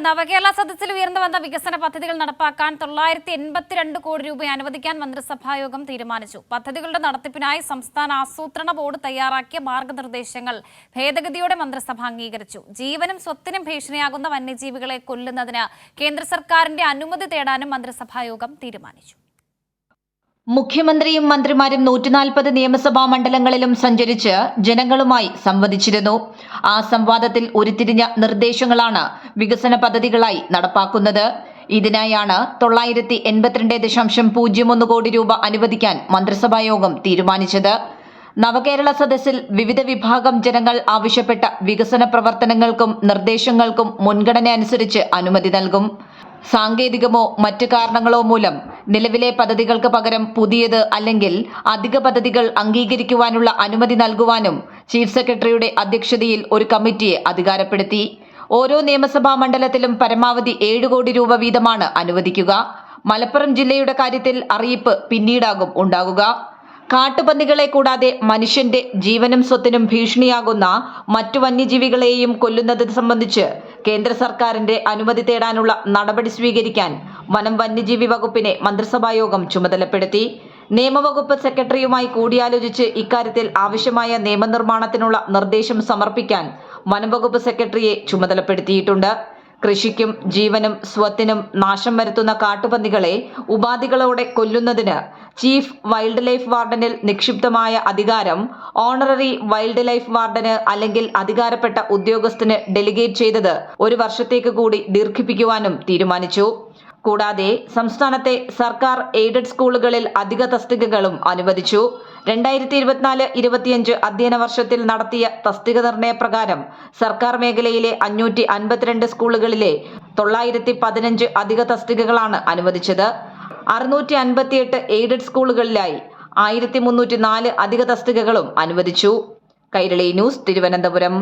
നവകേരള സദസ്സിൽ ഉയർന്നു വന്ന വികസന പദ്ധതികൾ നടപ്പാക്കാൻ 982 കോടി രൂപ അനുവദിക്കാൻ മന്ത്രിസഭായോഗം തീരുമാനിച്ചു. പദ്ധതികളുടെ നടത്തിപ്പിനായി സംസ്ഥാന ആസൂത്രണ ബോർഡ് തയ്യാറാക്കിയ മാർഗനിർദ്ദേശങ്ങൾ ഭേദഗതിയോടെ മന്ത്രിസഭ അംഗീകരിച്ചു. ജീവനും സ്വത്തിനും ഭീഷണിയാകുന്ന വന്യജീവികളെ കൊല്ലുന്നതിന് കേന്ദ്ര സർക്കാരിന്റെ അനുമതി തേടാനും മന്ത്രിസഭായോഗം തീരുമാനിച്ചു. മുഖ്യമന്ത്രിയും മന്ത്രിമാരും 140 നിയമസഭാ മണ്ഡലങ്ങളിലും സഞ്ചരിച്ച് ജനങ്ങളുമായി സംവദിച്ചിരുന്നു. ആ സംവാദത്തിൽ ഉരുത്തിരിഞ്ഞ നിർദ്ദേശങ്ങളാണ് വികസന പദ്ധതികളായി നടപ്പാക്കുന്നത്. ഇതിനായാണ് 982.01 കോടി രൂപ അനുവദിക്കാൻ മന്ത്രിസഭായോഗം തീരുമാനിച്ചത്. നവകേരള സദസ്സിൽ വിവിധ വിഭാഗം ജനങ്ങൾ ആവശ്യപ്പെട്ട വികസന പ്രവർത്തനങ്ങൾക്കും നിർദ്ദേശങ്ങൾക്കും മുൻഗണന അനുസരിച്ച് അനുമതി നൽകും. സാങ്കേതികമോ മറ്റു കാരണങ്ങളോ മൂലം നിലവിലെ പദ്ധതികൾക്ക് പകരം പുതിയത് അല്ലെങ്കിൽ അധിക പദ്ധതികൾ അംഗീകരിക്കുവാനുള്ള അനുമതി നൽകുവാനും ചീഫ് സെക്രട്ടറിയുടെ അധ്യക്ഷതയിൽ ഒരു കമ്മിറ്റിയെ അധികാരപ്പെടുത്തി. ഓരോ നിയമസഭാ മണ്ഡലത്തിലും പരമാവധി 7 കോടി രൂപ വീതമാണ് അനുവദിക്കുക. മലപ്പുറം ജില്ലയുടെ കാര്യത്തിൽ അറിയിപ്പ് പിന്നീടാകും ഉണ്ടാകുക. കാട്ടുപന്നികളെ കൂടാതെ മനുഷ്യന്റെ ജീവനും സ്വത്തിനും ഭീഷണിയാകുന്ന മറ്റു വന്യജീവികളെയും കൊല്ലുന്നത് സംബന്ധിച്ച് കേന്ദ്ര സർക്കാരിന്റെ അനുമതി തേടാനുള്ള നടപടി സ്വീകരിക്കാൻ വനം വന്യജീവി വകുപ്പിനെ മന്ത്രിസഭായോഗം ചുമതലപ്പെടുത്തി. നിയമവകുപ്പ് സെക്രട്ടറിയുമായി കൂടിയാലോചിച്ച് ഇക്കാര്യത്തിൽ ആവശ്യമായ നിയമനിർമ്മാണത്തിനുള്ള നിർദ്ദേശം സമർപ്പിക്കാൻ വനം വകുപ്പ് സെക്രട്ടറിയെ ചുമതലപ്പെടുത്തിയിട്ടുണ്ട്. കൃഷിക്കും ജീവനും സ്വത്തിനും നാശം വരുത്തുന്ന കാട്ടുപന്നികളെ ഉപാധികളോടെ കൊല്ലുന്നതിന് ചീഫ് വൈൽഡ് ലൈഫ് വാർഡനിൽ നിക്ഷിപ്തമായ അധികാരം ഓണററി വൈൽഡ് ലൈഫ് വാർഡന് അല്ലെങ്കിൽ അധികാരപ്പെട്ട ഉദ്യോഗസ്ഥന് ഡെലിഗേറ്റ് ചെയ്തത് 1 വർഷത്തേക്ക് കൂടി ദീർഘിപ്പിക്കുവാനും തീരുമാനിച്ചു. കൂടാതെ സംസ്ഥാനത്തെ സർക്കാർ എയ്ഡഡ് സ്കൂളുകളിൽ അധിക തസ്തികകളും അനുവദിച്ചു. 2024-25 അധ്യയന വർഷത്തിൽ നടത്തിയ തസ്തിക നിർണയ പ്രകാരം സർക്കാർ മേഖലയിലെ 552 സ്കൂളുകളിലെ 915 അധിക തസ്തികകളാണ് അനുവദിച്ചത്. 658 എയ്ഡഡ് സ്കൂളുകളിലായി 1304 അധിക തസ്തികകളും അനുവദിച്ചു. കൈരളി ന്യൂസ്, തിരുവനന്തപുരം.